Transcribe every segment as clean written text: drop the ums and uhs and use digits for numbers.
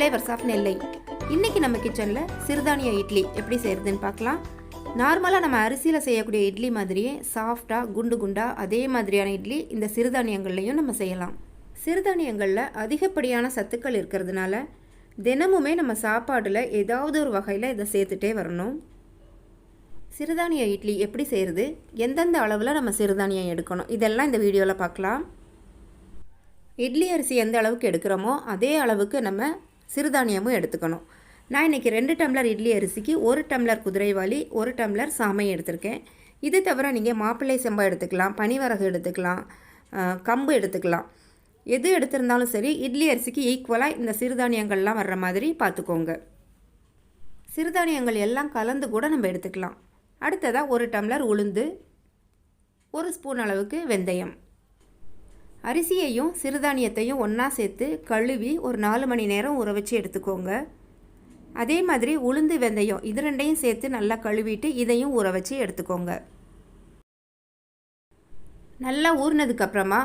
Flavours of நெல்லை. இன்றைக்கி நம்ம கிச்சனில் சிறுதானிய இட்லி எப்படி செய்கிறதுன்னு பார்க்கலாம். நார்மலாக நம்ம அரிசியில் செய்யக்கூடிய இட்லி மாதிரியே சாஃப்டாக குண்டு குண்டாக அதே மாதிரியான இட்லி இந்த சிறுதானியங்கள்லையும் நம்ம செய்யலாம். சிறுதானியங்களில் அதிகப்படியான சத்துக்கள் இருக்கிறதுனால தினமுமே நம்ம சாப்பாடில் ஏதாவது ஒரு வகையில் இதை சேர்த்துட்டே வரணும். சிறுதானிய இட்லி எப்படி செய்கிறது, எந்தெந்த அளவில் நம்ம சிறுதானியம் எடுக்கணும், இதெல்லாம் இந்த வீடியோவில் பார்க்கலாம். இட்லி அரிசி எந்த அளவுக்கு எடுக்கிறோமோ அதே அளவுக்கு நம்ம சிறுதானியமும் எடுத்துக்கணும். நான் இன்றைக்கி 2 டம்ளர் இட்லி அரிசிக்கு 1 டம்ளர் குதிரைவாலி, 1 டம்ளர் சாமை எடுத்திருக்கேன். இது தவிர நீங்கள் மாப்பிள்ளை சம்பா எடுத்துக்கலாம், பனிவரகு எடுத்துக்கலாம், கம்பு எடுத்துக்கலாம். எது எடுத்திருந்தாலும் சரி இட்லி அரிசிக்கு ஈக்குவலாக இந்த சிறுதானியங்கள்லாம் வர்ற மாதிரி பார்த்துக்கோங்க. சிறுதானியங்கள் எல்லாம் கலந்து கூட நம்ம எடுத்துக்கலாம். அடுத்ததாக 1 டம்ளர் உளுந்து, 1 ஸ்பூன் அளவுக்கு வெந்தயம். அரிசியையும் சிறுதானியத்தையும் ஒன்றா சேர்த்து கழுவி ஒரு 4 மணி நேரம் ஊற வச்சு எடுத்துக்கோங்க. அதே மாதிரி உளுந்து வெந்தயம் இது ரெண்டையும் சேர்த்து நல்லா கழுவிட்டு இதையும் ஊற வச்சு எடுத்துக்கோங்க. நல்லா ஊறினதுக்கப்புறமா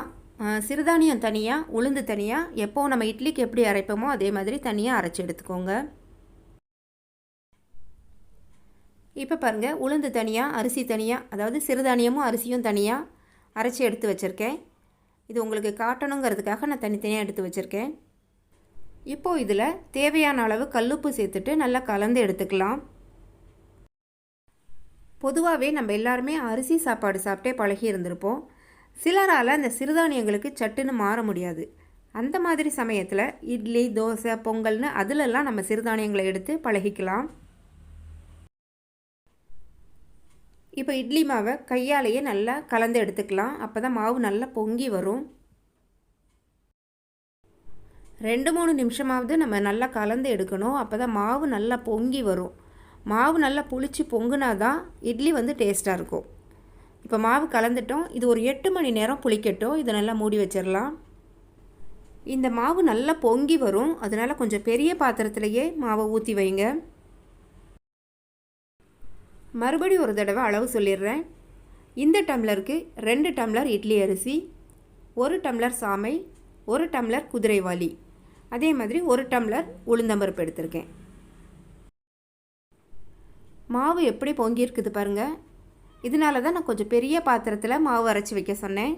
சிறுதானியம் தனியாக, உளுந்து தனியாக, எப்போது நம்ம இட்லிக்கு எப்படி அரைப்போமோ அதே மாதிரி தனியாக அரைச்சி எடுத்துக்கோங்க. இப்போ பாருங்கள், உளுந்து தனியாக, அரிசி தனியாக, அதாவது சிறுதானியமும் அரிசியும் தனியாக அரைச்சி எடுத்து வச்சுருக்கேன். இது உங்களுக்கு காட்டணுங்கிறதுக்காக நான் தனித்தனியாக எடுத்து வச்சுருக்கேன். இப்போது இதில் தேவையான அளவு கல்லுப்பு சேர்த்துட்டு நல்லா கலந்து எடுத்துக்கலாம். பொதுவாகவே நம்ம எல்லாருமே அரிசி சாப்பாடு சாப்பிட்டே பழகி இருந்திருப்போம். சிலரால் அந்த சிறுதானியங்களுக்கு சட்டுன்னு மாற முடியாது. அந்த மாதிரி சமயத்தில் இட்லி, தோசை, பொங்கல்னு அதிலெல்லாம் நம்ம சிறுதானியங்களை எடுத்து பழகிக்கலாம். இப்போ இட்லி மாவை கையாலேயே நல்லா கலந்து எடுத்துக்கலாம். அப்போ தான் மாவு நல்லா பொங்கி வரும். 2-3 நிமிஷமாவது நம்ம நல்லா கலந்து எடுக்கணும். அப்போ தான் மாவு நல்லா பொங்கி வரும். மாவு நல்லா புளிச்சு பொங்குனா தான் இட்லி டேஸ்ட்டாக இருக்கும். இப்போ மாவு கலந்துட்டோம். இது ஒரு 8 மணி நேரம் புளிக்கட்டும். இதை நல்லா மூடி வச்சிடலாம். இந்த மாவு நல்லா பொங்கி வரும். அதனால் கொஞ்சம் பெரிய பாத்திரத்திலேயே மாவை ஊற்றி வைங்க. மறுபடி ஒரு தடவை அளவு சொல்லிடுறேன். இந்த டம்ளருக்கு 2 டம்ளர் இட்லி அரிசி, 1 டம்ளர் சாமை, 1 டம்ளர் குதிரைவாலி, அதே மாதிரி 1 டம்ளர் உளுந்தம்பருப்பு எடுத்திருக்கேன். மாவு எப்படி பொங்கியிருக்குது பாருங்கள். இதனால தான் நான் கொஞ்சம் பெரிய பாத்திரத்தில் மாவு அரைச்சி வைக்க சொன்னேன்.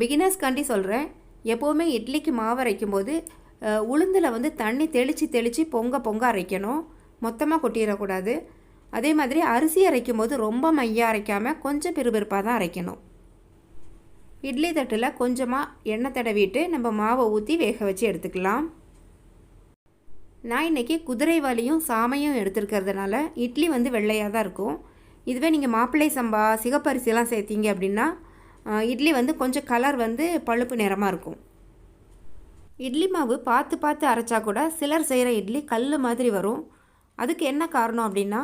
பிகினர்ஸ்காண்டி சொல்கிறேன். எப்போவுமே இட்லிக்கு மாவு அரைக்கும் போது உளுந்தில் தண்ணி தெளித்து பொங்க பொங்க அரைக்கணும். மொத்தமாக கொட்டிடக்கூடாது. அதே மாதிரி அரிசி அரைக்கும் போது ரொம்ப மையாக அரைக்காமல் கொஞ்சம் பிறுபிறுப்பாக தான் அரைக்கணும். இட்லி தட்டில் கொஞ்சமாக எண்ணெய் தடவிட்டு நம்ம மாவை ஊற்றி வேக வச்சு எடுத்துக்கலாம். நான் இன்றைக்கி குதிரைவாலியும் சாமையும் எடுத்துருக்கிறதுனால இட்லி வெள்ளையாக தான் இருக்கும். இதுவே நீங்கள் மாப்பிள்ளை சம்பா, சிகப்பரிசியெல்லாம் சேர்த்திங்க அப்படின்னா இட்லி கொஞ்சம் கலர் பழுப்பு நிறமாக இருக்கும். இட்லி மாவு பார்த்து பார்த்து அரைச்சா கூட சிலர் செய்கிற இட்லி கல் மாதிரி வரும். அதுக்கு என்ன காரணம் அப்படின்னா,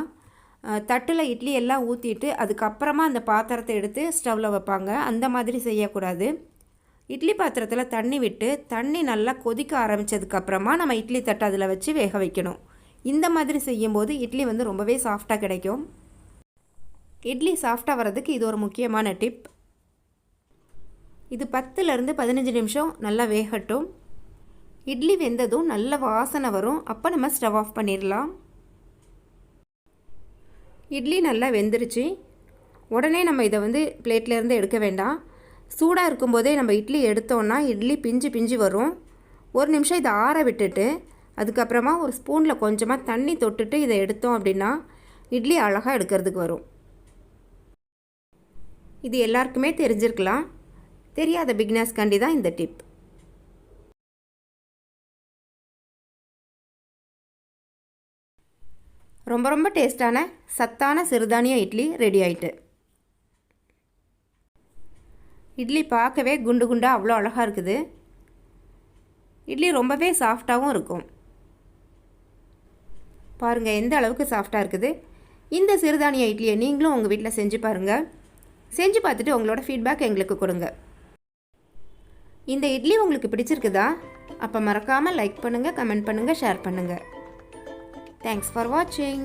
தட்டில் இட்லி எல்லாம் ஊற்றிட்டு அதுக்கப்புறமா அந்த பாத்திரத்தை எடுத்து ஸ்டவ்வில் வைப்பாங்க. அந்த மாதிரி செய்யக்கூடாது. இட்லி பாத்திரத்தில் தண்ணி விட்டு தண்ணி நல்லா கொதிக்க ஆரம்பித்ததுக்கப்புறமா நம்ம இட்லி தட்டை அதில் வச்சு வேக வைக்கணும். இந்த மாதிரி செய்யும்போது இட்லி ரொம்பவே சாஃப்டாக கிடைக்கும். இட்லி சாஃப்டாக வர்றதுக்கு இது ஒரு முக்கியமான டிப். இது 10லேருந்து 15 நிமிஷம் நல்லா வேகட்டும். இட்லி வெந்ததும் நல்ல வாசனை வரும். அப்போ நம்ம ஸ்டவ் ஆஃப் பண்ணிடலாம். இட்லி நல்லா வெந்துருச்சு. உடனே நம்ம இதை பிளேட்லேருந்து எடுக்க வேண்டாம். சூடாக இருக்கும்போதே நம்ம இட்லி எடுத்தோன்னா இட்லி பிஞ்சு பிஞ்சு வரும். 1 நிமிஷம் இதை ஆற விட்டுட்டு அதுக்கப்புறமா ஒரு ஸ்பூனில் கொஞ்சமாக தண்ணி தொட்டுட்டு இதை எடுத்தோம் அப்படின்னா இட்லி அழகாக எடுக்கிறதுக்கு வரும். இது எல்லாருக்குமே தெரிஞ்சிருக்கலாம். தெரியாத பிகினர்ஸ்காண்டி தான் இந்த டிப். ரொம்ப ரொம்ப டேஸ்டான சத்தான சிறுதானிய இட்லி ரெடி ஆயிட்டு. இட்லி பார்க்கவே குண்டு குண்டாக அவ்வளோ அழகாக இருக்குது. இட்லி ரொம்பவே சாஃப்டாகவும் இருக்கும். பாருங்கள் எந்த அளவுக்கு சாஃப்டாக இருக்குது. இந்த சிறுதானிய இட்லியை நீங்களும் உங்கள் வீட்டில் செஞ்சு பாருங்கள். செஞ்சு பார்த்துட்டு உங்களோட ஃபீட்பேக் எங்களுக்கு கொடுங்க. இந்த இட்லி உங்களுக்கு பிடிச்சிருக்குதா? அப்போ மறக்காமல் லைக் பண்ணுங்கள், கமெண்ட் பண்ணுங்கள், ஷேர் பண்ணுங்கள். Thanks for watching.